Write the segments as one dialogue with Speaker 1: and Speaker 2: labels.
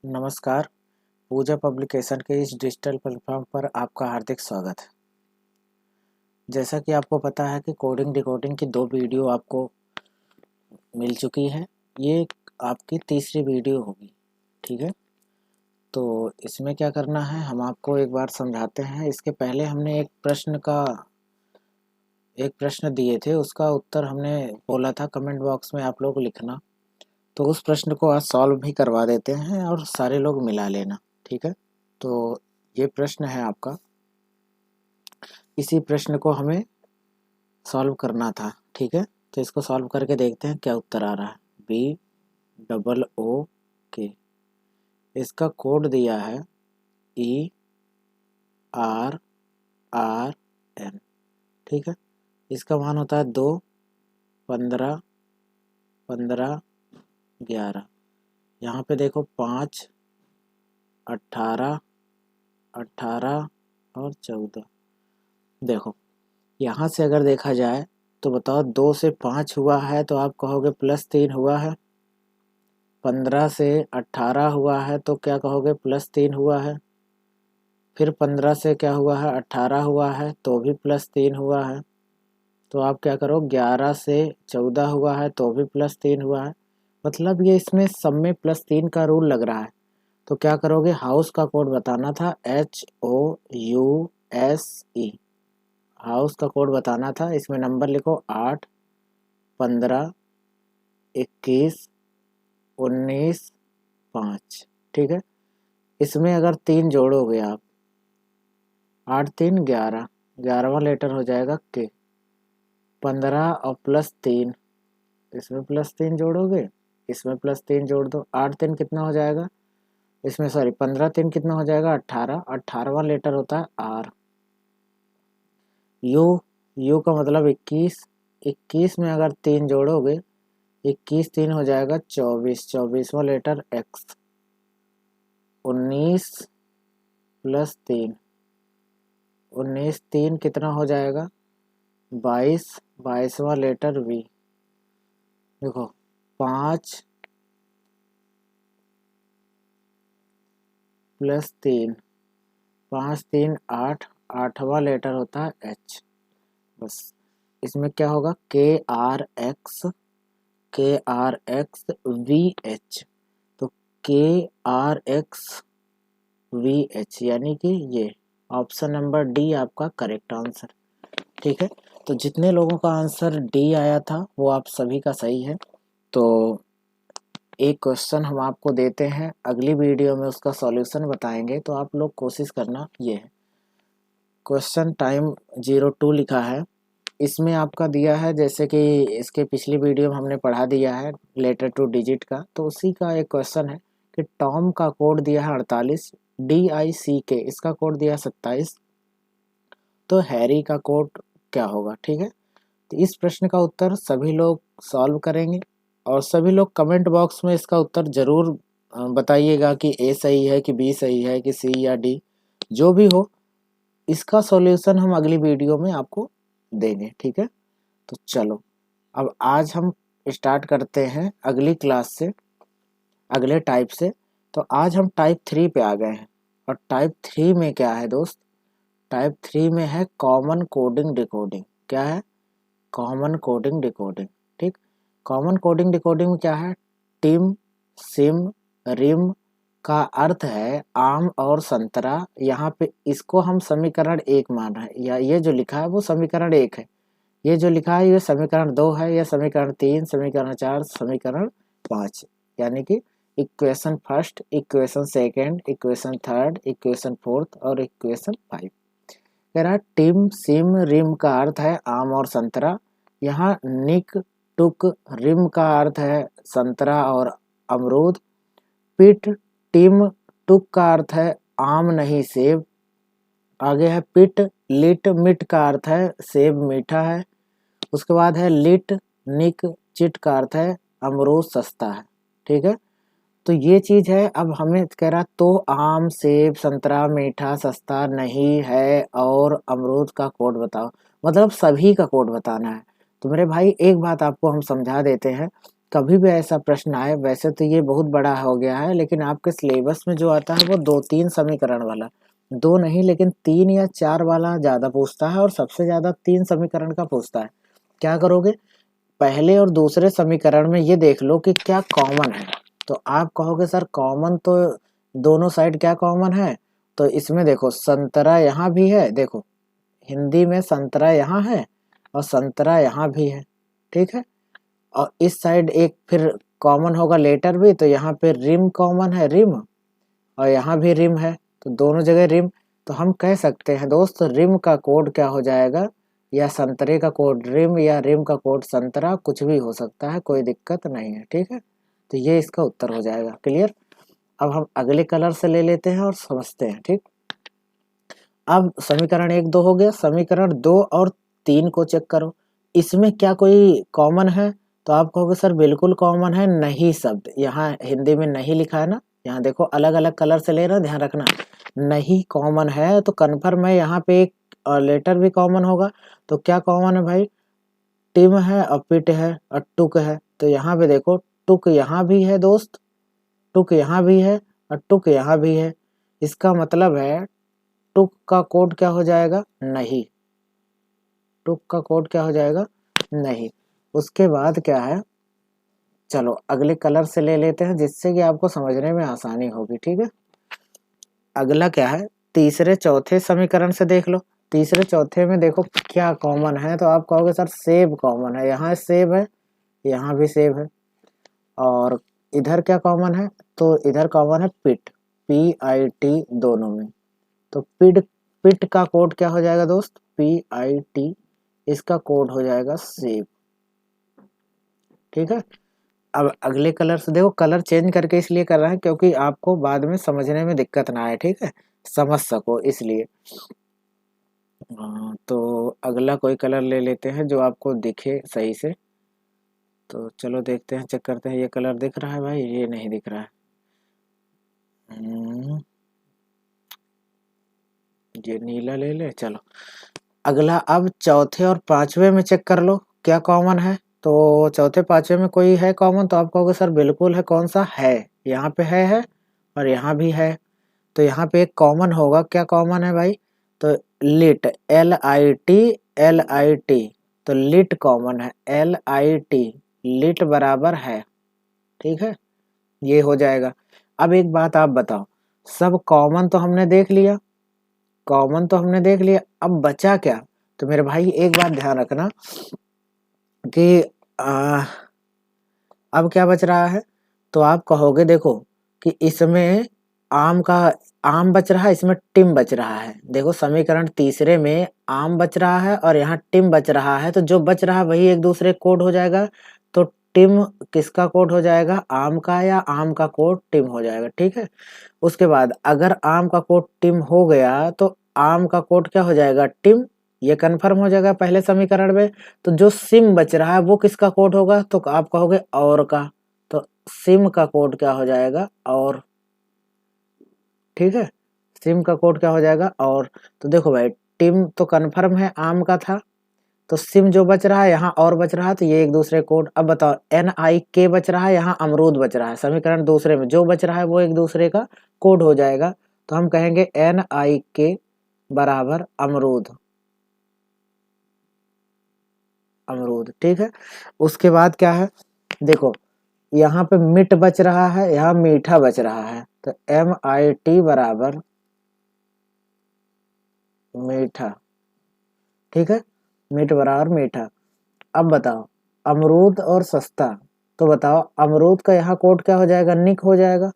Speaker 1: नमस्कार। पूजा पब्लिकेशन के इस डिजिटल प्लेटफॉर्म पर आपका हार्दिक स्वागत है। जैसा कि आपको पता है कि कोडिंग डिकोडिंग की 2 वीडियो आपको मिल चुकी है। ये आपकी तीसरी वीडियो होगी, ठीक है। तो इसमें क्या करना है हम आपको एक बार समझाते हैं। इसके पहले हमने एक प्रश्न दिए थे, उसका उत्तर हमने बोला था कमेंट बॉक्स में आप लोग लिखना। तो उस प्रश्न को आज सॉल्व भी करवा देते हैं और सारे लोग मिला लेना, ठीक है। तो ये प्रश्न है आपका, इसी प्रश्न को हमें सॉल्व करना था, ठीक है। तो इसको सॉल्व करके देखते हैं क्या उत्तर आ रहा है। BOOK, इसका कोड दिया है ERRN, ठीक है। इसका मान होता है 2, 15, 15, 11। यहाँ पे देखो 5, 18, 18 और 14। देखो यहाँ से अगर देखा जाए तो बताओ 2 से 5 हुआ है तो आप कहोगे +3 हुआ है। 15 से 18 हुआ है तो क्या कहोगे +3 हुआ है। फिर 15 से क्या हुआ है 18 हुआ है तो भी +3 हुआ है। तो आप क्या करो 11 से 14 हुआ है तो भी +3 हुआ है। मतलब ये इसमें सब में +3 का रूल लग रहा है। तो क्या करोगे, हाउस का कोड बताना था, HOUSE, हाउस का कोड बताना था। इसमें नंबर लिखो 8, 15, 21, 19, 5, ठीक है। इसमें अगर 3 जोड़ोगे आप, 8 3 11, 11वां लेटर हो जाएगा के। 15 और +3, इसमें +3 जोड़ोगे, इसमें +3 जोड़ दो, 8 3 कितना हो जाएगा, इसमें सॉरी 15 3 कितना हो जाएगा 18, 18वां लेटर होता है आर। यू का मतलब 21, 21 में अगर 3 जोड़ोगे, 21 3 हो जाएगा 24, 24वां लेटर एक्स। 19 +3, 19 3 कितना हो जाएगा 22, 22वां लेटर वी। देखो 5 +3, 5 3 8, 8वां लेटर होता है एच। बस इसमें क्या होगा KRX तो KRXVH, यानी कि ये ऑप्शन नंबर डी आपका करेक्ट आंसर, ठीक है। तो जितने लोगों का आंसर डी आया था वो आप सभी का सही है। तो एक क्वेश्चन हम आपको देते हैं, अगली वीडियो में उसका सॉल्यूशन बताएंगे। तो आप लोग कोशिश करना। ये है क्वेश्चन टाइम 02 लिखा है। इसमें आपका दिया है जैसे कि इसके पिछली वीडियो में हमने पढ़ा दिया है लेटर टू डिजिट का, तो उसी का एक क्वेश्चन है कि टॉम का कोड दिया है 48, DICK इसका कोड दिया है 27, तो हैरी का कोड क्या होगा, ठीक है। तो इस प्रश्न का उत्तर सभी लोग सॉल्व करेंगे और सभी लोग कमेंट बॉक्स में इसका उत्तर जरूर बताइएगा कि ए सही है कि बी सही है कि सी या डी, जो भी हो इसका सॉल्यूशन हम अगली वीडियो में आपको देंगे, ठीक है। तो चलो अब आज हम स्टार्ट करते हैं अगली क्लास से, अगले टाइप से। तो आज हम टाइप 3 पे आ गए हैं और टाइप 3 में क्या है दोस्त, टाइप 3 में है कॉमन कोडिंग डिकोडिंग। क्या है, कॉमन कोडिंग डिकोडिंग, ठीक। कॉमन कोडिंग डिकोडिंग में क्या है, टिम सिम रिम का अर्थ है आम और संतरा। यहाँ पे इसको हम समीकरण 1 मान रहे हैं, या ये जो लिखा है वो समीकरण 1 है, ये जो लिखा है ये समीकरण 2 है, ये समीकरण 3, समीकरण 4, समीकरण 5, यानी कि equation first, equation second, equation third, equation fourth और इक्वेशन 5। कह रहा है टिम सिम रिम का अर्थ है आम और संतरा। यहाँ निक टुक रिम का अर्थ है संतरा और अमरूद। पिट टिम टुक का अर्थ है आम नहीं सेब। आगे है पिट लिट मिट का अर्थ है सेब मीठा है। उसके बाद है लिट निक चिट का अर्थ है अमरूद सस्ता है, ठीक है। तो ये चीज है। अब हमें कह रहा तो आम सेब संतरा मीठा सस्ता नहीं है और अमरूद का कोड बताओ, मतलब सभी का कोड बताना है। तो मेरे भाई एक बात आपको हम समझा देते हैं कभी भी ऐसा प्रश्न आए, वैसे तो ये बहुत बड़ा हो गया है, लेकिन आपके सिलेबस में जो आता है वो 2-3 समीकरण वाला, 2 नहीं लेकिन 3 या 4 वाला ज़्यादा पूछता है और सबसे ज़्यादा 3 समीकरण का पूछता है। क्या करोगे, पहले और दूसरे समीकरण में ये देख लो कि क्या कॉमन है। तो आप कहोगे सर कॉमन तो दोनों साइड क्या कॉमन है, तो इसमें देखो संतरा यहाँ भी है, देखो हिंदी में संतरा यहाँ है और संतरा यहाँ भी है, ठीक है। और इस साइड एक फिर कॉमन होगा लेटर भी, तो यहाँ पे रिम कॉमन है, रिम, और यहाँ भी रिम है, तो दोनों जगह रिम। तो हम कह सकते हैं दोस्त रिम का कोड क्या हो जाएगा, या संतरे का कोड रिम या रिम का कोड संतरा, कुछ भी हो सकता है, कोई दिक्कत नहीं है, ठीक है। तो ये इसका उत्तर हो जाएगा। क्लियर। अब हम अगले कलर से ले लेते हैं और समझते हैं, ठीक। अब समीकरण 1-2 हो गया, समीकरण 2 और 3 को चेक करो, इसमें क्या कोई कॉमन है, तो आप कहोगे सर बिल्कुल कॉमन है, नहीं शब्द यहाँ हिंदी में नहीं लिखा है ना, यहाँ देखो अलग अलग कलर से ले रहे हैं, ध्यान रखना, नहीं कॉमन है तो कन्फर्म है यहाँ पे एक लेटर भी कॉमन होगा। तो क्या कॉमन है भाई, टिम है और पिट है और टुक है। तो यहाँ पे देखो टुक यहाँ भी है दोस्त, टुक यहाँ भी है और टुक यहाँ भी है, इसका मतलब है टुक का कोड क्या हो जाएगा, नहीं, टुक का कोड क्या हो जाएगा, नहीं। उसके बाद क्या है, चलो अगले कलर से ले लेते हैं जिससे कि आपको समझने में आसानी होगी, ठीक है। अगला क्या है, तीसरे चौथे समीकरण से देख लो, तीसरे चौथे में देखो क्या कॉमन है, तो आप कहोगे सर सेब कॉमन है, यहाँ सेब है, यहाँ भी सेब है, और इधर क्या कॉमन है, तो इधर कॉमन है पिट, PIT दोनों में। तो पिट, पिट का कोड क्या हो जाएगा दोस्त, PIT, इसका कोड हो जाएगा सेब, ठीक है। अब अगले कलर से देखो, कलर चेंज करके इसलिए कर रहे हैं क्योंकि आपको बाद में समझने में दिक्कत ना आए, ठीक है, समझ सको इसलिए। तो अगला कोई कलर ले लेते हैं जो आपको दिखे सही से। तो चलो देखते हैं, चेक करते हैं, ये कलर दिख रहा है भाई, ये नहीं दिख रहा है, ये नीला ले ले। चलो अगला, अब चौथे और पांचवे में चेक कर लो क्या कॉमन है। तो चौथे पांचवे में कोई है कॉमन, तो आप कहोगे सर बिल्कुल है, कौन सा है, यहाँ पे है और यहाँ भी है। तो यहाँ पे एक कॉमन होगा, क्या कॉमन है भाई, तो लिट, LIT, LIT, तो लिट कॉमन है, LIT, लिट बराबर है, ठीक है, ये हो जाएगा। अब एक बात आप बताओ, सब कॉमन तो हमने देख लिया, कॉमन तो हमने देख लिया, अब बचा क्या, तो मेरे भाई एक बात ध्यान रखना कि अब क्या बच रहा है, तो आप कहोगे देखो कि इसमें आम का, आम बच रहा है, इसमें टिम बच रहा है। देखो समीकरण तीसरे में आम बच रहा है और यहाँ टिम बच रहा है, तो जो बच रहा है वही एक दूसरे कोड हो जाएगा। तो टिम किसका कोड हो जाएगा, आम का, या आम का कोड टिम हो जाएगा, ठीक है। उसके बाद अगर आम का कोड टिम हो गया तो आम का कोड क्या हो जाएगा, टिम, ये कन्फर्म हो जाएगा पहले समीकरण में। तो जो सिम बच रहा है वो किसका कोड होगा, तो आप कहोगे और का, तो सिम का कोड क्या हो जाएगा, और, ठीक है, सिम का कोड क्या हो जाएगा, और। तो देखो भाई टिम तो कन्फर्म है आम का था, तो सिम जो बच रहा है यहाँ और बच रहा है, तो ये एक दूसरे कोड। अब बताओ NIK बच रहा है, यहाँ अमरूद बच रहा है, समीकरण दूसरे में जो बच रहा है वो एक दूसरे का कोड हो जाएगा। तो हम कहेंगे NIK बराबर अमरूद, अमरूद, ठीक है। उसके बाद क्या है, देखो यहाँ पे मिट बच रहा है, यहाँ मीठा बच रहा है, तो MIT बराबर मीठा, ठीक है, मीठ बराबर मीठा। अब बताओ अमरूद और सस्ता, तो बताओ अमरूद का यहाँ कोड क्या हो जाएगा, निक हो जाएगा,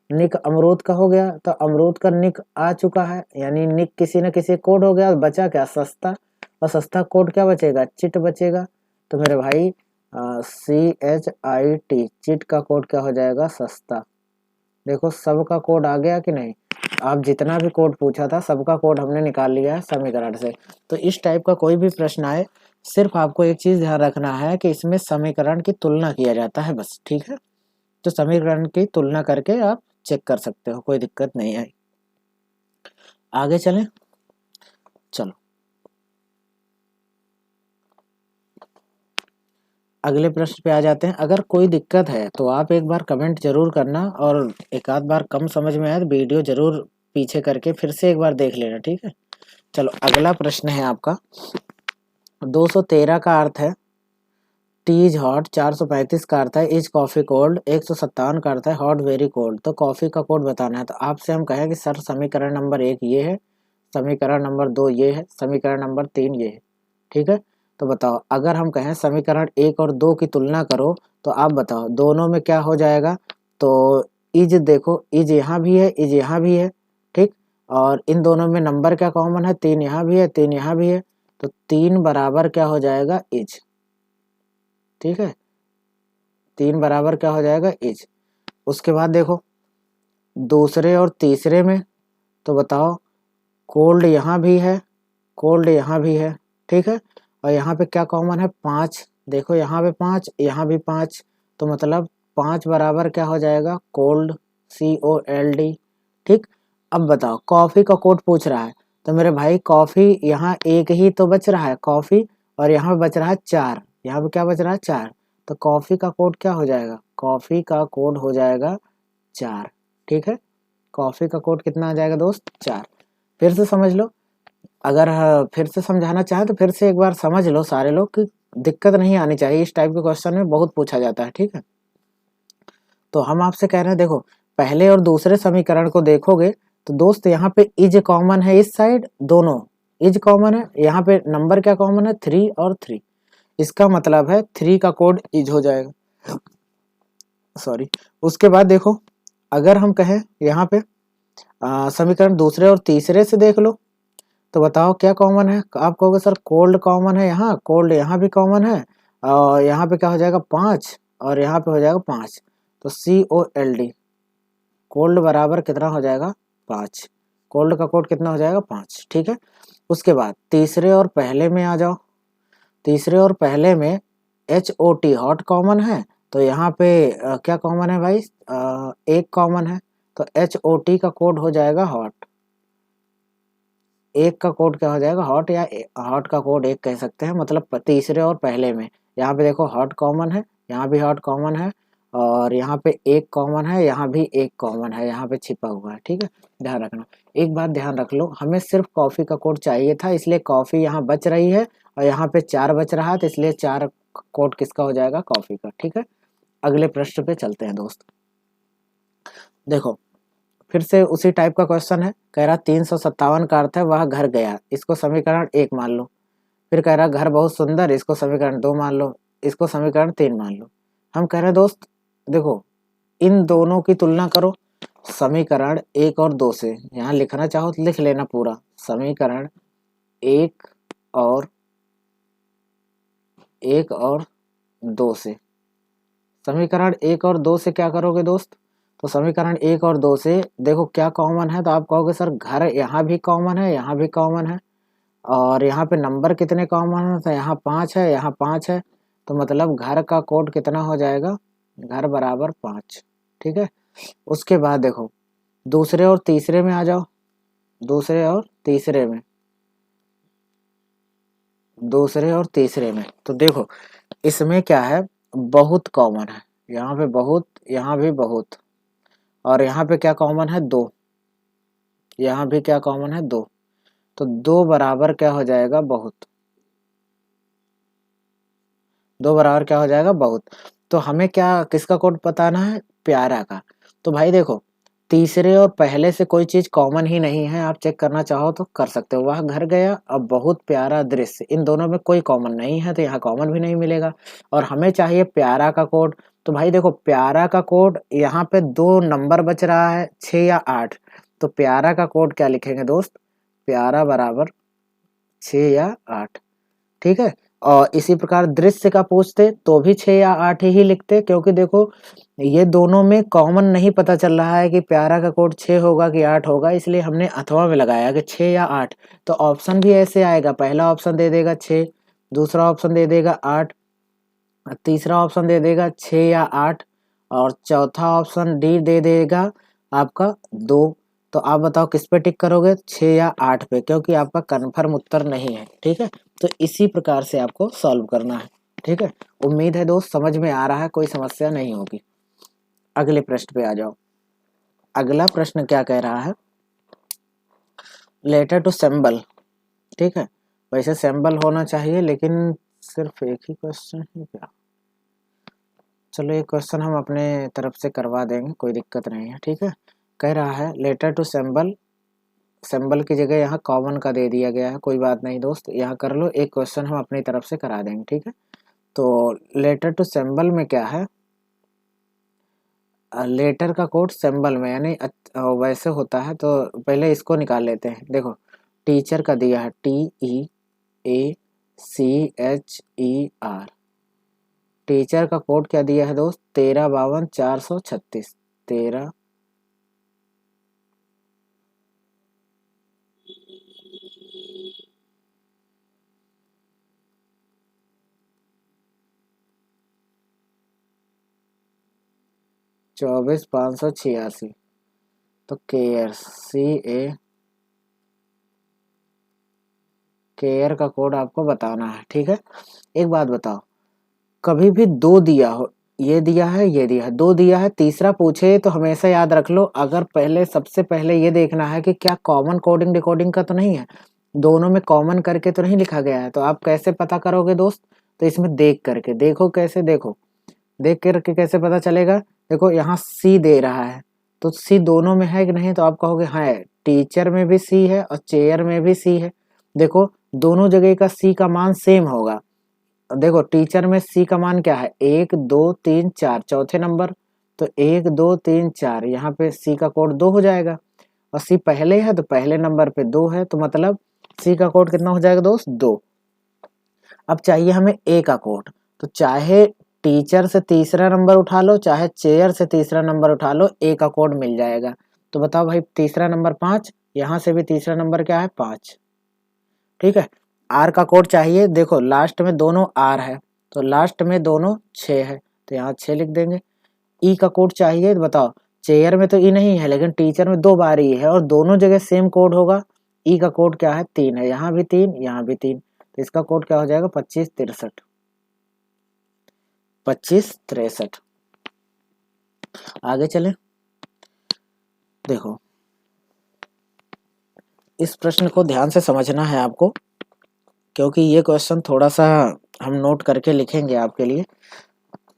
Speaker 1: निक अमरूद का हो गया, तो अमरूद का निक आ चुका है, यानी निक किसी न किसी कोड हो गया, बचा क्या, सस्ता, और सस्ता कोड क्या बचेगा, चिट बचेगा। तो मेरे भाई CHIT, चिट का कोड क्या हो जाएगा, सस्ता। देखो सबका कोड आ गया कि नहीं, आप जितना भी कोड पूछा था सबका कोड हमने निकाल लिया है समीकरण से। तो इस टाइप का कोई भी प्रश्न आए, सिर्फ आपको एक चीज ध्यान रखना है कि इसमें समीकरण की तुलना किया जाता है बस, ठीक है। तो समीकरण की तुलना करके आप चेक कर सकते हो, कोई दिक्कत नहीं है। आगे चलें, चलो अगले प्रश्न पे आ जाते हैं। अगर कोई दिक्कत है तो आप एक बार कमेंट जरूर करना, और एक आध बार कम समझ में आए तो वीडियो जरूर पीछे करके फिर से एक बार देख लेना, ठीक है। चलो अगला प्रश्न है आपका 213 का अर्थ है टी इज हॉट, 435 का अर्थ है इज कॉफी कोल्ड, 157 का अर्थ है हॉट वेरी कोल्ड। तो कॉफी का कोड बताना है। तो आपसे हम कहें कि सर समीकरण नंबर 1 ये है, समीकरण नंबर 2 ये है, समीकरण नंबर 3 ये है, ठीक है। तो बताओ अगर हम कहें समीकरण 1 और 2 की तुलना करो तो आप बताओ दोनों में क्या हो जाएगा। तो इज देखो, इज यहाँ भी है, इज यहाँ भी है, ठीक। और इन दोनों में नंबर क्या कॉमन है, 3 यहाँ भी है, 3 यहाँ भी है। तो 3 बराबर क्या हो जाएगा, इज, ठीक है। 3 बराबर क्या हो जाएगा, इज। उसके बाद देखो दूसरे और तीसरे में, तो बताओ कोल्ड यहाँ भी है, कोल्ड यहाँ भी है, ठीक है। और यहाँ पे क्या कॉमन है, 5। देखो यहाँ पे 5, यहाँ भी 5, तो मतलब 5 बराबर क्या हो जाएगा, कोल्ड, COLD, ठीक। अब बताओ कॉफ़ी का कोड पूछ रहा है, तो मेरे भाई कॉफ़ी यहाँ एक ही तो बच रहा है कॉफ़ी, और यहाँ पे बच रहा है 4, यहाँ पे क्या बच रहा है 4। तो कॉफ़ी का कोड क्या हो जाएगा, कॉफ़ी का कोड हो जाएगा 4, ठीक है। कॉफ़ी का कोड कितना आ जाएगा दोस्त, 4। फिर से समझ लो, अगर फिर से समझाना चाहे तो फिर से एक बार समझ लो सारे लोग, कि दिक्कत नहीं आनी चाहिए। इस टाइप के क्वेश्चन में बहुत पूछा जाता है, ठीक है। तो हम आपसे कह रहे हैं देखो पहले और दूसरे समीकरण को देखोगे तो दोस्त यहाँ पे इज कॉमन है, इस साइड दोनों इज कॉमन है। यहाँ पे नंबर क्या कॉमन है, 3 और 3। इसका मतलब है 3 का कोड इज हो जाएगा, सॉरी। उसके बाद देखो अगर हम कहें यहाँ पे समीकरण दूसरे और तीसरे से देख लो, तो बताओ क्या कॉमन है। आप कहोगे सर कोल्ड कॉमन है, यहाँ कोल्ड यहाँ भी कॉमन है, और यहाँ पे क्या हो जाएगा 5, और यहाँ पे हो जाएगा 5। तो COLD, कोल्ड बराबर कितना हो जाएगा, 5। कोल्ड का कोड कितना हो जाएगा, 5, ठीक है। उसके बाद तीसरे और पहले में आ जाओ। तीसरे और पहले में HOT हॉट कॉमन है, तो यहाँ पे क्या कॉमन है भाई, एक कॉमन है। तो HOT का कोड हो जाएगा हॉट, एक का कोड क्या हो जाएगा, हॉट, या हॉट का कोड एक कह सकते हैं। मतलब तीसरे और पहले में यहाँ पे देखो हॉट कॉमन है, यहाँ भी हॉट कॉमन है, और यहाँ पे एक कॉमन है, यहाँ भी एक कॉमन है, यहाँ पे छिपा हुआ है, ठीक है। ध्यान रखना, एक बात ध्यान रख लो, हमें सिर्फ कॉफ़ी का कोड चाहिए था, इसलिए कॉफ़ी यहाँ बच रही है, और यहाँ पे 4 बच रहा है, तो इसलिए 4 कोड किसका हो जाएगा, कॉफ़ी का, ठीक है। अगले प्रश्न पे चलते हैं दोस्त। देखो फिर से उसी टाइप का क्वेश्चन है, कह रहा 357 का अर्थ है वह घर गया, इसको समीकरण 1 मान लो। फिर कह रहा घर बहुत सुंदर, इसको समीकरण 2 मान लो, इसको समीकरण 3 मान लो। हम कह रहे हैं दोस्त देखो इन दोनों की तुलना करो, समीकरण 1 और 2 से। यहाँ लिखना चाहो तो लिख लेना पूरा, समीकरण 1 और 2 से। समीकरण 1 और 2 से क्या करोगे दोस्त, तो समीकरण 1 और 2 से देखो क्या कॉमन है, तो आप कहोगे सर घर यहाँ भी कॉमन है, यहाँ भी कॉमन है, और यहाँ पे नंबर कितने कॉमन है, तो यहाँ 5 है, यहाँ 5 है। तो मतलब घर का कोड कितना हो जाएगा, घर बराबर 5, ठीक है। उसके बाद देखो दूसरे और तीसरे में आ जाओ, दूसरे और तीसरे में, दूसरे और तीसरे में, तो देखो इसमें क्या है, बहुत कॉमन है, यहाँ पे बहुत, यहाँ भी बहुत, और यहाँ पे क्या कॉमन है, 2, यहाँ भी क्या कॉमन है, 2। तो 2 बराबर क्या हो जाएगा, बहुत। 2 बराबर क्या हो जाएगा, बहुत। तो हमें क्या किसका कोड बताना है, प्यारा का। तो भाई देखो तीसरे और पहले से कोई चीज कॉमन ही नहीं है, आप चेक करना चाहो तो कर सकते हो। वह घर गया अब बहुत प्यारा दृश्य, इन दोनों में कोई कॉमन नहीं है, तो यहाँ कॉमन भी नहीं मिलेगा। और हमें चाहिए प्यारा का कोड। तो भाई देखो प्यारा का कोड, यहाँ पे 2 नंबर बच रहा है, 6 या 8। तो प्यारा का कोड क्या लिखेंगे दोस्त, प्यारा बराबर 6 या 8, ठीक है। और इसी प्रकार दृश्य का पूछते तो भी 6 या 8 ही लिखते, क्योंकि देखो ये दोनों में कॉमन नहीं पता चल रहा है कि प्यारा का कोड 6 होगा कि 8 होगा, इसलिए हमने अथवा में लगाया कि 6 या 8। तो ऑप्शन भी ऐसे आएगा, पहला ऑप्शन दे देगा 6, दूसरा ऑप्शन दे देगा 8, तीसरा ऑप्शन दे देगा 6 या 8, और चौथा ऑप्शन डी दे देगा आपका 2। तो आप बताओ किस पे टिक करोगे, 6 या 8 पे, क्योंकि आपका कन्फर्म उत्तर नहीं है, ठीक है। तो इसी प्रकार से आपको सॉल्व करना है। ठीक है, उम्मीद है दोस्त समझ में आ रहा है, कोई समस्या नहीं होगी। अगले प्रश्न पे आ जाओ। अगला प्रश्न क्या कह रहा है, लेटर टू सिंबल। ठीक है, वैसे सिंबल होना चाहिए लेकिन सिर्फ एक ही क्वेश्चन है क्या? चलो एक क्वेश्चन हम अपने तरफ से करवा देंगे, कोई दिक्कत नहीं है। ठीक है, कह रहा है लेटर टू सिंबल, सिंबल की जगह यहाँ कॉमन का दे दिया गया है, कोई बात नहीं दोस्त, यहाँ कर लो, एक क्वेश्चन हम अपनी तरफ से करा देंगे। ठीक है, तो लेटर टू सिंबल में क्या है, लेटर का कोड सिंबल में यानी वैसे होता है, तो पहले इसको निकाल लेते हैं। देखो टीचर का दिया है TEACHER, टीचर का कोड क्या दिया है दोस्त, 1352 436, 13 24 586। तो केयर का कोड आपको बताना है। ठीक है, एक बात बताओ, कभी भी दो दिया हो, ये दिया है ये दिया है, दो दिया है, तीसरा पूछे तो हमेशा याद रख लो, अगर पहले सबसे पहले ये देखना है कि क्या कॉमन कोडिंग डिकोडिंग का तो नहीं है, दोनों में कॉमन करके तो नहीं लिखा गया है। तो आप कैसे पता करोगे दोस्त, तो इसमें देख करके देखो, कैसे देखो, देख करके कैसे पता चलेगा, देखो यहाँ सी दे रहा है, तो सी दोनों में है कि नहीं, तो आप कहोगे हाँ है, टीचर में भी सी है और चेयर में भी सी है। देखो दोनों जगह का सी का मान सेम होगा। देखो टीचर में सी का मान क्या है, 1 2 3 4, चौथे नंबर, तो 1 2 3 4, यहाँ पे सी का कोड 2 हो जाएगा, और सी पहले है तो पहले नंबर पे 2 है, तो मतलब सी का कोड कितना हो जाएगा दोस्त, 2। अब चाहिए हमें ए का कोड, तो चाहे टीचर से तीसरा नंबर उठा लो, चाहे चेयर से तीसरा नंबर उठा लो, ए का कोड मिल जाएगा। तो बताओ भाई, तीसरा नंबर 5, यहाँ से भी तीसरा नंबर क्या है, 5। ठीक है, आर का कोड चाहिए, देखो लास्ट में दोनों आर है, तो लास्ट में दोनों 6 है, तो यहाँ 6 लिख देंगे। ई का कोड चाहिए, तो बताओ चेयर में तो ई नहीं है लेकिन टीचर में 2 बार ई है और दोनों जगह सेम कोड होगा। ई का कोड क्या है, 3 है, यहाँ भी 3 यहाँ भी 3, तो इसका कोड क्या हो जाएगा, 25 63, 25 63। आगे चलें, देखो इस प्रश्न को ध्यान से समझना है आपको, क्योंकि ये क्वेश्चन थोड़ा सा हम नोट करके लिखेंगे आपके लिए।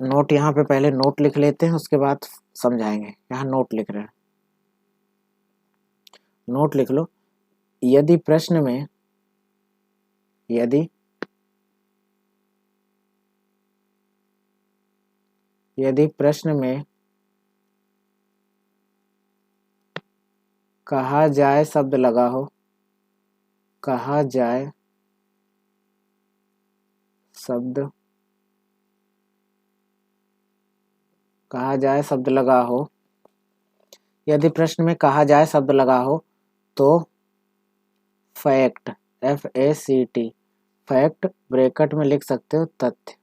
Speaker 1: नोट यहाँ पे पहले नोट लिख लेते हैं, उसके बाद समझाएंगे। यहाँ नोट लिख रहे हैं, नोट लिख लो। यदि प्रश्न में यदि प्रश्न में कहा जाए शब्द लगा हो, कहा जाए शब्द, कहा जाए शब्द लगा हो, यदि प्रश्न में कहा जाए शब्द लगा हो तो फैक्ट, FACT, फैक्ट ब्रैकेट में लिख सकते हो तथ्य,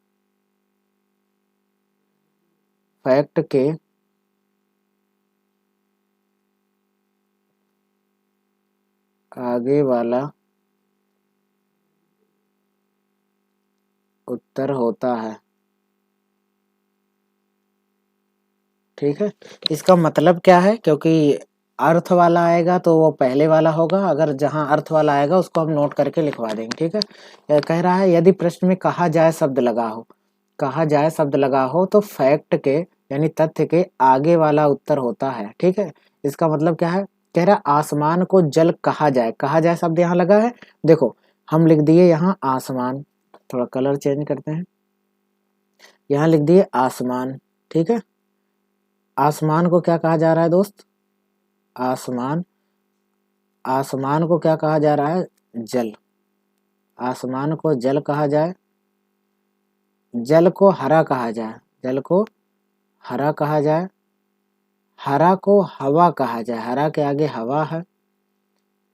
Speaker 1: फैक्ट के आगे वाला उत्तर होता है। ठीक है, इसका मतलब क्या है, क्योंकि अर्थ वाला आएगा तो वो पहले वाला होगा, अगर जहां अर्थ वाला आएगा उसको हम नोट करके लिखवा देंगे। ठीक है, यह कह रहा है यदि प्रश्न में कहा जाए शब्द लगा हो, कहा जाए शब्द लगा हो तो फैक्ट के यानी तथ्य के आगे वाला उत्तर होता है। ठीक है, इसका मतलब क्या है, कह रहा आसमान को जल कहा जाए, कहा जाए शब्द यहाँ लगा है, देखो हम लिख दिए यहाँ आसमान, थोड़ा कलर चेंज करते हैं, यहाँ लिख दिए आसमान। ठीक है, आसमान को क्या कहा जा रहा है दोस्त, आसमान, आसमान को क्या कहा जा रहा है, जल, आसमान को जल कहा जाए, जल को हरा कहा जाए, जल को हरा कहा जाए, हरा को हवा कहा जाए, हरा के आगे हवा है,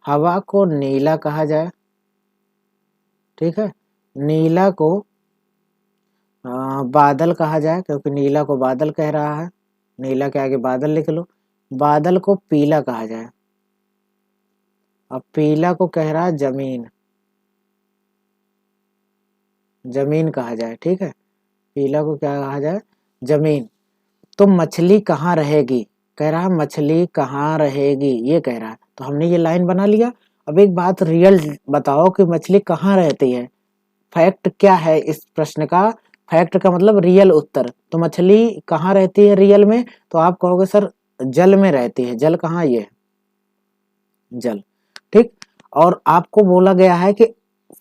Speaker 1: हवा को नीला कहा जाए। ठीक है, नीला को बादल कहा जाए, क्योंकि नीला को बादल कह रहा है, नीला के आगे बादल लिख लो, बादल को पीला कहा जाए, अब पीला को कह रहा है जमीन, जमीन कहा जाए, ठीक है, पीला को क्या कहा जाए, जमीन। तो मछली कहाँ रहेगी, कह रहा है मछली कहाँ रहेगी, ये कह रहा है, तो हमने ये लाइन बना लिया। अब एक बात रियल बताओ कि मछली कहाँ रहती है, फैक्ट क्या है इस प्रश्न का, फैक्ट का मतलब रियल उत्तर। तो मछली कहाँ रहती है रियल में, तो आप कहोगे सर जल में रहती है, जल कहाँ, ये जल, ठीक। और आपको बोला गया है कि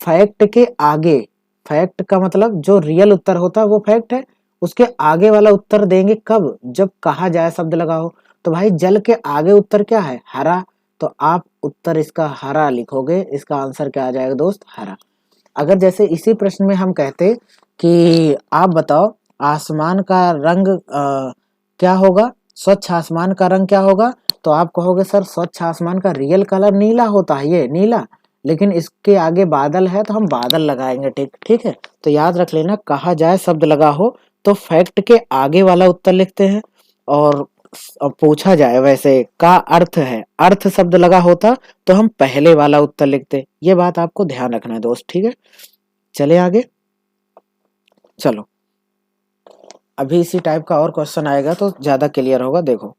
Speaker 1: फैक्ट के आगे, फैक्ट का मतलब जो रियल उत्तर होता है वो फैक्ट है, उसके आगे वाला उत्तर देंगे कब, जब कहा जाए शब्द लगा हो। तो भाई जल के आगे उत्तर क्या है, हरा, तो आप उत्तर इसका हरा लिखोगे, इसका आंसर क्या आ जाएगा दोस्त, हरा। अगर जैसे इसी प्रश्न में हम कहते कि आप बताओ आसमान का रंग क्या होगा, स्वच्छ आसमान का रंग क्या होगा, तो आप कहोगे सर स्वच्छ आसमान का रियल कलर नीला होता है, ये नीला, लेकिन इसके आगे बादल है तो हम बादल लगाएंगे, ठीक, ठीक है। तो याद रख लेना, कहा जाए शब्द लगा हो तो फैक्ट के आगे वाला उत्तर लिखते हैं, और पूछा जाए वैसे का अर्थ है, अर्थ शब्द लगा होता तो हम पहले वाला उत्तर लिखते। ये बात आपको ध्यान रखना है दोस्त, ठीक है। चले आगे, चलो अभी इसी टाइप का और क्वेश्चन आएगा तो ज्यादा क्लियर होगा। देखो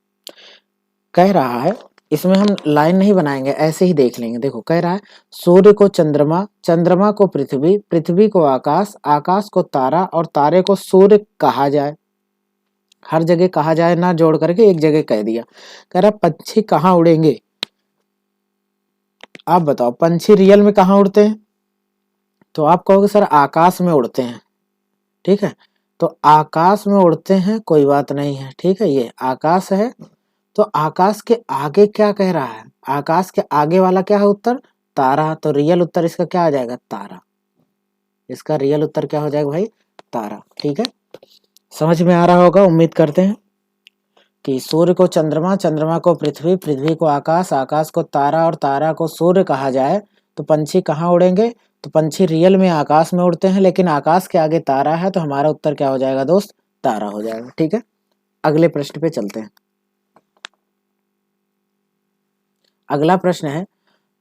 Speaker 1: कह रहा है, इसमें हम लाइन नहीं बनाएंगे, ऐसे ही देख लेंगे। देखो कह रहा है सूर्य को चंद्रमा, चंद्रमा को पृथ्वी, पृथ्वी को आकाश, आकाश को तारा और तारे को सूर्य कहा जाए। हर जगह कहा जाए ना जोड़ करके एक जगह कह दिया। कह रहा पंछी कहाँ उड़ेंगे, आप बताओ पंछी रियल में कहाँ उड़ते हैं, तो आप कहोगे सर आकाश में उड़ते हैं, ठीक है। तो आकाश में उड़ते हैं, कोई बात नहीं है, ठीक है, ये आकाश है। तो आकाश के आगे क्या कह रहा है, आकाश के आगे वाला क्या है उत्तर, तारा, तो रियल उत्तर इसका क्या आ जाएगा, तारा। इसका रियल उत्तर क्या हो जाएगा भाई, तारा, ठीक है। समझ में आ रहा होगा, उम्मीद करते हैं कि सूर्य को चंद्रमा, चंद्रमा को पृथ्वी, पृथ्वी को आकाश, आकाश को तारा और तारा को सूर्य कहा जाए, तो पंछी कहाँ उड़ेंगे, तो पंछी रियल में आकाश में उड़ते हैं, लेकिन आकाश के आगे तारा है, तो हमारा उत्तर क्या हो जाएगा दोस्त, तारा हो जाएगा, ठीक है। अगले प्रश्न पे चलते हैं। अगला प्रश्न है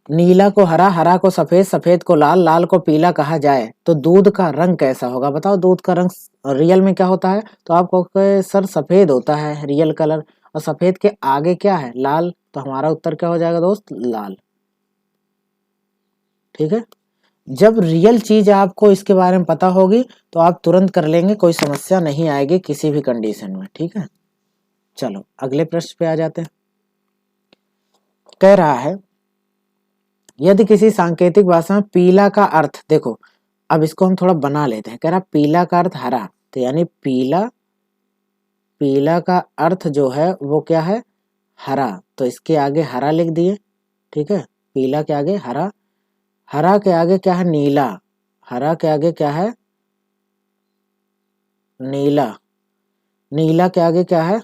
Speaker 1: नीला को हरा, हरा को सफेद, सफेद को लाल, लाल को पीला कहा जाए तो दूध का रंग कैसा होगा, बताओ दूध का रंग रियल में क्या होता है, तो आप कहोगे सर सफेद होता है रियल कलर, और सफेद के आगे क्या है, लाल, तो हमारा उत्तर क्या हो जाएगा दोस्त, लाल, ठीक है। जब रियल चीज आपको इसके बारे में पता होगी तो आप तुरंत कर लेंगे, कोई समस्या नहीं आएगी किसी भी कंडीशन में, ठीक है। चलो अगले प्रश्न पे आ जाते हैं। कह रहा है यदि किसी सांकेतिक भाषा में पीला का अर्थ, देखो अब इसको हम थोड़ा बना लेते हैं। कह रहा पीला का अर्थ हरा, तो यानी पीला, पीला का अर्थ जो है वो क्या है, हरा, तो इसके आगे हरा लिख दिए, ठीक है। पीला के आगे हरा, हरा के आगे क्या है, नीला, हरा के आगे क्या है, नीला, नीला के आगे क्या है,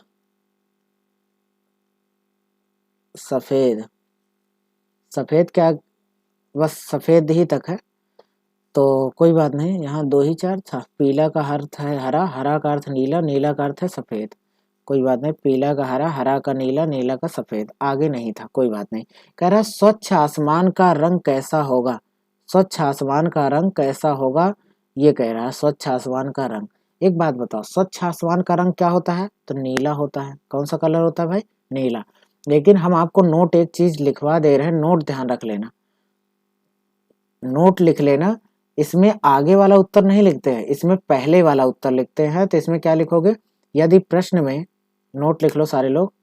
Speaker 1: सफेद, सफेद क्या, बस सफेद ही तक है, तो कोई बात नहीं, यहाँ दो ही चार था। पीला का अर्थ है हरा, हरा का अर्थ नीला, नीला का अर्थ है सफेद, कोई बात नहीं, पीला का हरा, हरा का नीला, नीला का सफेद, आगे नहीं था, कोई बात नहीं। कह रहा स्वच्छ आसमान का रंग कैसा होगा, स्वच्छ आसमान का रंग कैसा होगा, ये कह रहा है स्वच्छ आसमान का रंग। एक बात बताओ स्वच्छ आसमान का रंग क्या होता है, तो नीला होता है। कौन सा कलर होता है भाई, नीला। लेकिन हम आपको नोट एक चीज लिखवा दे रहे हैं, नोट ध्यान रख लेना, नोट लिख लेना, इसमें आगे वाला उत्तर नहीं लिखते हैं, इसमें पहले वाला उत्तर लिखते हैं। तो इसमें क्या लिखोगे, यदि प्रश्न में, नोट लिख लो सारे लोग,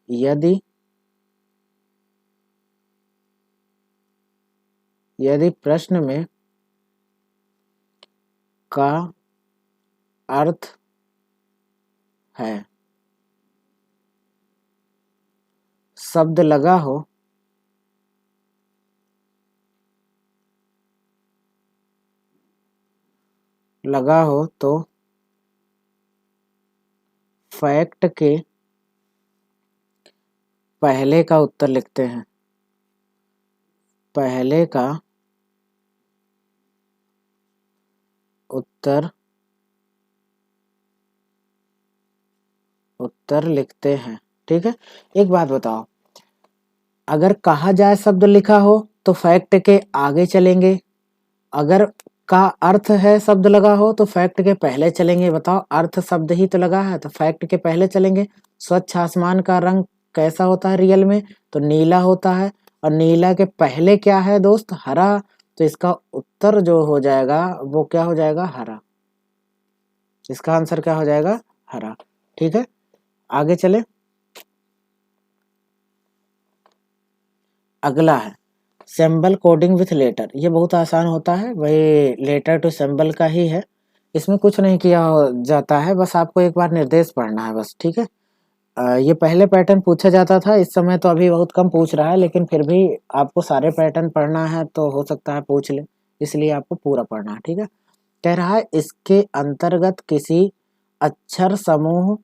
Speaker 1: यदि यदि प्रश्न में का अर्थ है शब्द लगा हो, लगा हो तो फैक्ट के पहले का उत्तर लिखते हैं, पहले का उत्तर उत्तर लिखते हैं, ठीक है। एक बात बताओ, अगर कहा जाए शब्द लिखा हो तो फैक्ट के आगे चलेंगे, अगर का अर्थ है शब्द लगा हो तो फैक्ट के पहले चलेंगे। बताओ, अर्थ शब्द ही तो लगा है तो फैक्ट के पहले चलेंगे। स्वच्छ आसमान का रंग कैसा होता है रियल में? तो नीला होता है। और नीला के पहले क्या है दोस्त? हरा। तो इसका उत्तर जो हो जाएगा वो क्या हो जाएगा? हरा। इसका आंसर क्या हो जाएगा? हरा। ठीक है, आगे चले। अगला है सिंबल कोडिंग विथ लेटर। ये बहुत आसान होता है, वही लेटर टू सिंबल का ही है। इसमें कुछ नहीं किया जाता है, बस आपको एक बार निर्देश पढ़ना है बस। ठीक है, ये पहले पैटर्न पूछा जाता था, इस समय तो अभी बहुत कम पूछ रहा है, लेकिन फिर भी आपको सारे पैटर्न पढ़ना है तो हो सकता है पूछ ले, इसलिए आपको पूरा पढ़ना है। ठीक है, कह रहा है इसके अंतर्गत किसी अक्षर समूह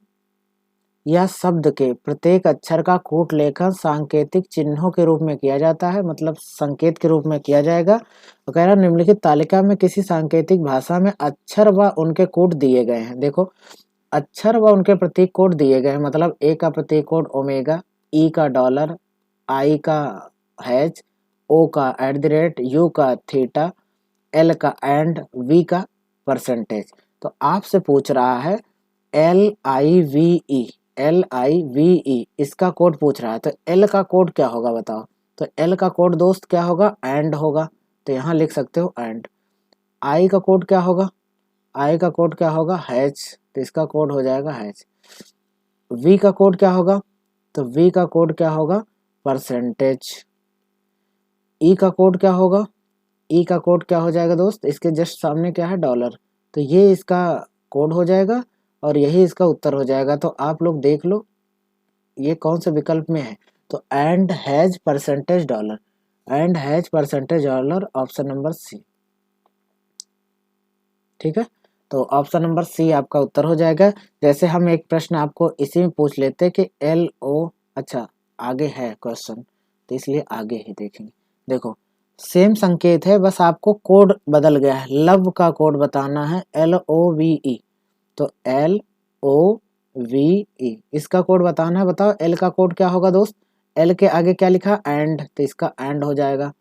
Speaker 1: या शब्द के प्रत्येक अक्षर का कूट लेखन सांकेतिक चिन्हों के रूप में किया जाता है, मतलब संकेत के रूप में किया जाएगा। तो कह रहा है निम्नलिखित तालिका में किसी सांकेतिक भाषा में अक्षर व उनके कूट दिए गए हैं। देखो, अक्षर व उनके प्रतीक कोड दिए गए हैं, मतलब ए का प्रतीक कोड ओमेगा, ई का डॉलर, आई का हैज, ओ का @ यू का थीटा, एल का एंड, वी का परसेंटेज। तो आपसे पूछ रहा है LIVE इसका कोड पूछ रहा है, तो एल का कोड क्या होगा बताओ? तो एल का कोड दोस्त क्या होगा? एंड होगा, तो यहाँ लिख सकते हो एंड। आई का कोड क्या होगा? आई का कोड क्या होगा? हैच, तो इसका कोड हो जाएगा हैच। वी का कोड क्या होगा? तो वी का कोड क्या होगा? परसेंटेज। ई का कोड क्या होगा? ई का कोड क्या हो जाएगा दोस्त? इसके जस्ट सामने क्या है? डॉलर। तो ये इसका कोड हो जाएगा और यही इसका उत्तर हो जाएगा। तो आप लोग देख लो ये कौन से विकल्प में है। तो and has percentage dollar, and has percentage dollar, option number C. ठीक है, तो ऑप्शन नंबर सी आपका उत्तर हो जाएगा। जैसे हम एक प्रश्न आपको इसी में पूछ लेते कि LO, अच्छा आगे है क्वेश्चन तो इसलिए आगे ही देखेंगे। देखो, सेम संकेत है, बस आपको कोड बदल गया है। लव का कोड बताना है LOVE, तो LOVE इसका कोड बताना है। बताओ एल का कोड क्या होगा दोस्त? एल के आगे क्या लिखा? एंड, तो इसका एंड हो जाएगा।